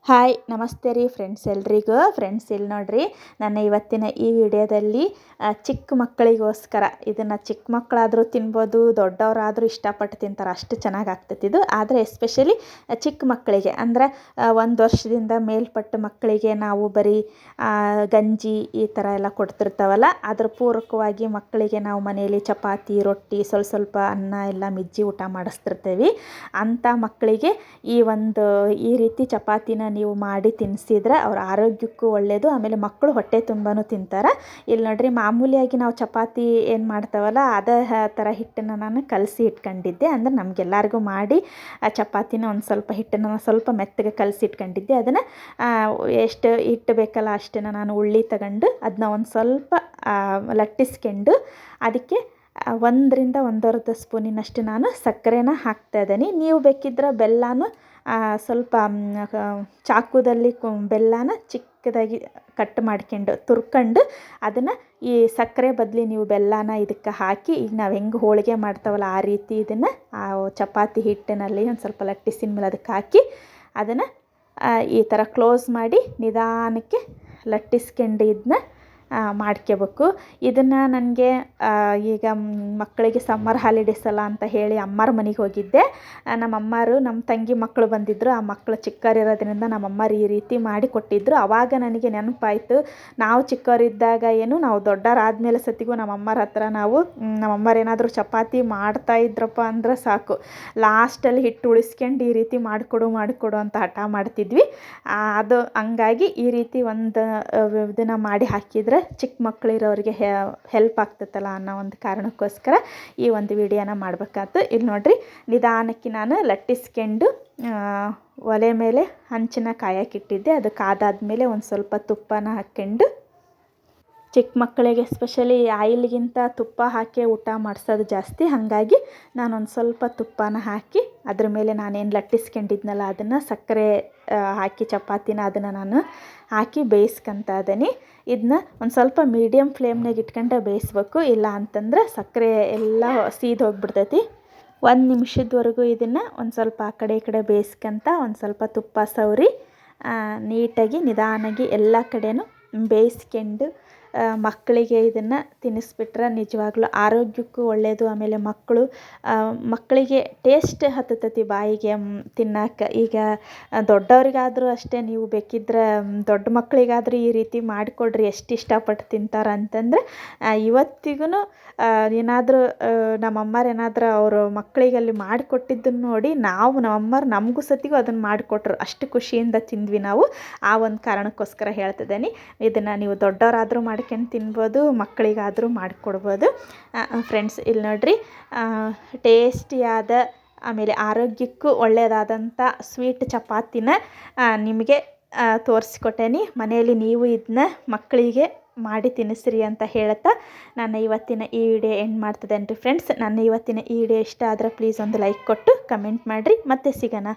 Hi ನಮಸ್ತೆ ರೀ friends ಎಲ್ರಿಗೂ. ಫ್ರೆಂಡ್ಸ್ ಇಲ್ಲಿ ನೋಡ್ರಿ, ನನ್ನ ಇವತ್ತಿನ ಈ ವಿಡಿಯೋದಲ್ಲಿ ಚಿಕ್ಕ ಮಕ್ಕಳಿಗೋಸ್ಕರ ಇದನ್ನು ಚಿಕ್ಕ ಮಕ್ಕಳಾದರೂ ತಿನ್ಬೋದು, ದೊಡ್ಡವರಾದರೂ ಇಷ್ಟಪಟ್ಟು ತಿಂತಾರೆ, ಅಷ್ಟು ಚೆನ್ನಾಗಿ ಆಗ್ತೈತಿ ಇದು. ಆದರೆ ಎಸ್ಪೆಷಲಿ ಚಿಕ್ಕ ಮಕ್ಕಳಿಗೆ ಅಂದರೆ 1 ವರ್ಷದಿಂದ ಮೇಲ್ಪಟ್ಟ ಮಕ್ಕಳಿಗೆ ನಾವು ಬರೀ ಗಂಜಿ ಈ ಥರ ಎಲ್ಲ ಕೊಡ್ತಿರ್ತಾವಲ್ಲ, ಅದ್ರ ಪೂರಕವಾಗಿ ಮಕ್ಕಳಿಗೆ ನಾವು ಮನೆಯಲ್ಲಿ ಚಪಾತಿ ರೊಟ್ಟಿ ಸ್ವಲ್ಪ ಅನ್ನ ಎಲ್ಲ ಮಿಜ್ಜಿ ಊಟ ಮಾಡಿಸ್ತಿರ್ತೀವಿ. ಅಂಥ ಮಕ್ಕಳಿಗೆ ಈ ರೀತಿ ಚಪಾತಿನ ನೀವು ಮಾಡಿ ತಿನ್ನಿಸಿದ್ರೆ ಅವ್ರ ಆರೋಗ್ಯಕ್ಕೂ ಒಳ್ಳೆಯದು, ಆಮೇಲೆ ಮಕ್ಕಳು ಹೊಟ್ಟೆ ತುಂಬಾನು ತಿಂತಾರೆ. ಇಲ್ಲಿ ನೋಡ್ರಿ, ಮಾಮೂಲಿಯಾಗಿ ನಾವು ಚಪಾತಿ ಏನು ಮಾಡ್ತಾವಲ್ಲ ಅದೇ ಥರ ಹಿಟ್ಟನ್ನು ನಾನು ಕಲಸಿ ಇಟ್ಕೊಂಡಿದ್ದೆ. ಅಂದರೆ ನಮಗೆಲ್ಲರಿಗೂ ಮಾಡಿ ಆ ಚಪಾತಿನ ಒಂದು ಸ್ವಲ್ಪ ಹಿಟ್ಟನ್ನು ಸ್ವಲ್ಪ ಮೆತ್ತಗೆ ಕಲಸಿ ಇಟ್ಕೊಂಡಿದ್ದೆ. ಅದನ್ನು ಎಷ್ಟು ಹಿಟ್ಟು ಬೇಕಲ್ಲ ಅಷ್ಟನ್ನು ನಾನು ಉಳ್ಳಿ ತಗೊಂಡು ಅದನ್ನ ಒಂದು ಸ್ವಲ್ಪ ಲಟ್ಟಿಸ್ಕೊಂಡು ಅದಕ್ಕೆ 1 ರಿಂದ 1.5 ಸ್ಪೂನಿನಷ್ಟು ನಾನು ಸಕ್ಕರೆನ ಹಾಕ್ತಾ ಇದ್ದೀನಿ. ನೀವು ಬೇಕಿದ್ರೆ ಬೆಲ್ಲನೂ ಸ್ವಲ್ಪ ಚಾಕುದಲ್ಲಿ ಬೆಲ್ಲನ ಚಿಕ್ಕದಾಗಿ ಕಟ್ ಮಾಡ್ಕೊಂಡು ತುರ್ಕೊಂಡು ಅದನ್ನು ಈ ಸಕ್ಕರೆ ಬದಲಿ ನೀವು ಬೆಲ್ಲನ ಇದಕ್ಕೆ ಹಾಕಿ, ಈಗ ನಾವು ಹೆಂಗೆ ಹೋಳಿಗೆ ಮಾಡ್ತಾವಲ್ಲ ಆ ರೀತಿ ಇದನ್ನು ಆ ಚಪಾತಿ ಹಿಟ್ಟಿನಲ್ಲಿ ಒಂದು ಸ್ವಲ್ಪ ಲಟ್ಟಿಸಿದ ಮೇಲೆ ಅದಕ್ಕೆ ಹಾಕಿ ಅದನ್ನು ಈ ಥರ ಕ್ಲೋಸ್ ಮಾಡಿ ನಿಧಾನಕ್ಕೆ ಲಟ್ಟಿಸ್ಕೊಂಡು ಇದನ್ನ ಮಾಡ್ಕೋಬೇಕು. ಇದನ್ನು ನನಗೆ ಈಗ ಮಕ್ಕಳಿಗೆ ಸಮ್ಮರ್ ಹಾಲಿಡೇಸ್ ಅಲ್ಲ ಅಂತ ಹೇಳಿ ಅಮ್ಮರ ಮನೆಗೆ ಹೋಗಿದ್ದೆ. ನಮ್ಮ ತಂಗಿ ಮಕ್ಕಳು ಬಂದಿದ್ದರು. ಆ ಮಕ್ಕಳು ಚಿಕ್ಕವರಿರೋದ್ರಿಂದ ನಮ್ಮಮ್ಮರು ಈ ರೀತಿ ಮಾಡಿ ಕೊಟ್ಟಿದ್ದರು. ಆವಾಗ ನನಗೆ ನೆನಪಾಯಿತು, ನಾವು ಚಿಕ್ಕವರಿದ್ದಾಗ ನಾವು ದೊಡ್ಡವರಾದ್ಮೇಲೆ ಸತಿಗೂ ನಮ್ಮಮ್ಮರ ಹತ್ರ ನಮ್ಮಮ್ಮರು ಏನಾದರೂ ಚಪಾತಿ ಮಾಡ್ತಾಯಿದ್ರಪ್ಪ ಅಂದ್ರೆ ಸಾಕು, ಲಾಸ್ಟಲ್ಲಿ ಹಿಟ್ಟು ಉಳಿಸ್ಕೊಂಡು ಈ ರೀತಿ ಮಾಡಿಕೊಡು ಅಂತ ಹಠ ಮಾಡ್ತಿದ್ವಿ. ಅದು ಹಂಗಾಗಿ ಈ ರೀತಿ ಒಂದು ಇದನ್ನು ಮಾಡಿ ಹಾಕಿದರೆ ಚಿಕ್ಕ ಮಕ್ಕಳಿರೋರಿಗೆ ಹೆಲ್ಪ್ ಆಗ್ತೈತಲ್ಲ ಅನ್ನೋ ಒಂದು ಕಾರಣಕ್ಕೋಸ್ಕರ ಈ ಒಂದು ವಿಡಿಯೋನ ಮಾಡಬೇಕಾಯ್ತು. ಇಲ್ಲಿ ನೋಡ್ರಿ, ನಿಧಾನಕ್ಕೆ ನಾನು ಲಟ್ಟಿಸ್ಕೊಂಡು ಒಲೆ ಮೇಲೆ ಹಂಚನ್ನ ಕಾಯಕ್ಕಿಟ್ಟಿದ್ದೆ. ಅದು ಕಾದಾದ್ಮೇಲೆ ಒಂದು ಸ್ವಲ್ಪ ತುಪ್ಪನ ಹಾಕ್ಕೊಂಡು, ಚಿಕ್ಕ ಮಕ್ಕಳಿಗೆ ಎಸ್ಪೆಷಲಿ ಆಯಿಲ್ಗಿಂತ ತುಪ್ಪ ಹಾಕಿ ಊಟ ಮಾಡಿಸೋದು ಜಾಸ್ತಿ. ಹಾಗಾಗಿ ನಾನೊಂದು ಸ್ವಲ್ಪ ತುಪ್ಪನ ಹಾಕಿ ಅದ್ರ ಮೇಲೆ ನಾನೇನು ಲಟ್ಟಿಸ್ಕೊಂಡಿದ್ನಲ್ಲ ಅದನ್ನು ಸಕ್ಕರೆ ಹಾಕಿ ಚಪಾತಿನ ಅದನ್ನು ನಾನು ಹಾಕಿ ಬೇಯಿಸ್ಕೊತಾ ಇದ್ದೀನಿ. ಇದನ್ನ ಒಂದು ಸ್ವಲ್ಪ ಮೀಡಿಯಮ್ ಫ್ಲೇಮ್ನಾಗ ಇಟ್ಕೊಂಡು ಬೇಯಿಸ್ಬೇಕು, ಇಲ್ಲ ಅಂತಂದ್ರೆ ಸಕ್ಕರೆ ಎಲ್ಲ ಸೀದು ಹೋಗ್ಬಿಡ್ತೈತಿ. 1 ನಿಮಿಷದವರೆಗೂ ಇದನ್ನು ಒಂದು ಸ್ವಲ್ಪ ಆ ಕಡೆ ಈ ಕಡೆ ಬೇಯಿಸ್ಕೊಂತ ಒಂದು ಸ್ವಲ್ಪ ತುಪ್ಪ ಸವರಿ ನೀಟಾಗಿ ನಿಧಾನಾಗಿ ಎಲ್ಲ ಕಡೆನೂ ಬೇಯಿಸ್ಕೊಂಡು ಮಕ್ಕಳಿಗೆ ಇದನ್ನು ತಿನ್ನಿಸ್ಬಿಟ್ರೆ ನಿಜವಾಗ್ಲೂ ಆರೋಗ್ಯಕ್ಕೂ ಒಳ್ಳೆಯದು. ಆಮೇಲೆ ಮಕ್ಕಳಿಗೆ ಟೇಸ್ಟ್ ಹತ್ತತೈತಿ ಬಾಯಿಗೆ ತಿನ್ನೋಕೆ. ಈಗ ದೊಡ್ಡವರಿಗಾದರೂ ಅಷ್ಟೇ, ನೀವು ಬೇಕಿದ್ರೆ ದೊಡ್ಡ ಮಕ್ಕಳಿಗಾದರೂ ಈ ರೀತಿ ಮಾಡಿಕೊಡ್ರಿ, ಎಷ್ಟು ಇಷ್ಟಪಟ್ಟು ತಿಂತಾರೆ ಅಂತಂದರೆ. ಇವತ್ತಿಗೂ ಏನಾದರೂ ನಮ್ಮಮ್ಮರು ಏನಾದರೂ ಅವರು ಮಕ್ಕಳಿಗೆ ಅಲ್ಲಿ ಮಾಡಿಕೊಟ್ಟಿದ್ದನ್ನು ನೋಡಿ ನಮ್ಮಮ್ಮರು ನಮಗೂ ಸತಿಗೂ ಅದನ್ನು ಮಾಡಿಕೊಟ್ರು, ಅಷ್ಟು ಖುಷಿಯಿಂದ ತಿಂದ್ವಿ ನಾವು. ಆ ಒಂದು ಕಾರಣಕ್ಕೋಸ್ಕರ ಹೇಳ್ತಿದ್ದೀನಿ. ಇದನ್ನು ನೀವು ದೊಡ್ಡವರಾದರೂ ಮಾಡ್ಕೊಂಡು ತಿನ್ಬೋದು, ಮಕ್ಕಳಿಗಾದರೂ ಮಾಡಿಕೊಡ್ಬೋದು. ಫ್ರೆಂಡ್ಸ್ ಇಲ್ಲಿ ನೋಡ್ರಿ, ಟೇಸ್ಟಿಯಾದ ಆಮೇಲೆ ಆರೋಗ್ಯಕ್ಕೂ ಒಳ್ಳೆಯದಾದಂಥ ಸ್ವೀಟ್ ಚಪಾತಿನ ನಿಮಗೆ ತೋರಿಸ್ಕೊಟ್ಟೇನಿ. ಮನೆಯಲ್ಲಿ ನೀವು ಇದನ್ನ ಮಕ್ಕಳಿಗೆ ಮಾಡಿ ತಿನ್ನಿಸ್ರಿ ಅಂತ ಹೇಳ್ತಾ ನನ್ನ ಇವತ್ತಿನ ಈ ವಿಡಿಯೋ ಎಂಡ್ ಮಾಡ್ತಿದ್ದೇನೆ ರೀ ಫ್ರೆಂಡ್ಸ್. ನನ್ನ ಇವತ್ತಿನ ಈ ವಿಡಿಯೋ ಇಷ್ಟ ಆದರೆ ಪ್ಲೀಸ್ ಒಂದು ಲೈಕ್ ಕೊಟ್ಟು ಕಮೆಂಟ್ ಮಾಡಿರಿ. ಮತ್ತೆ ಸಿಗೋಣ.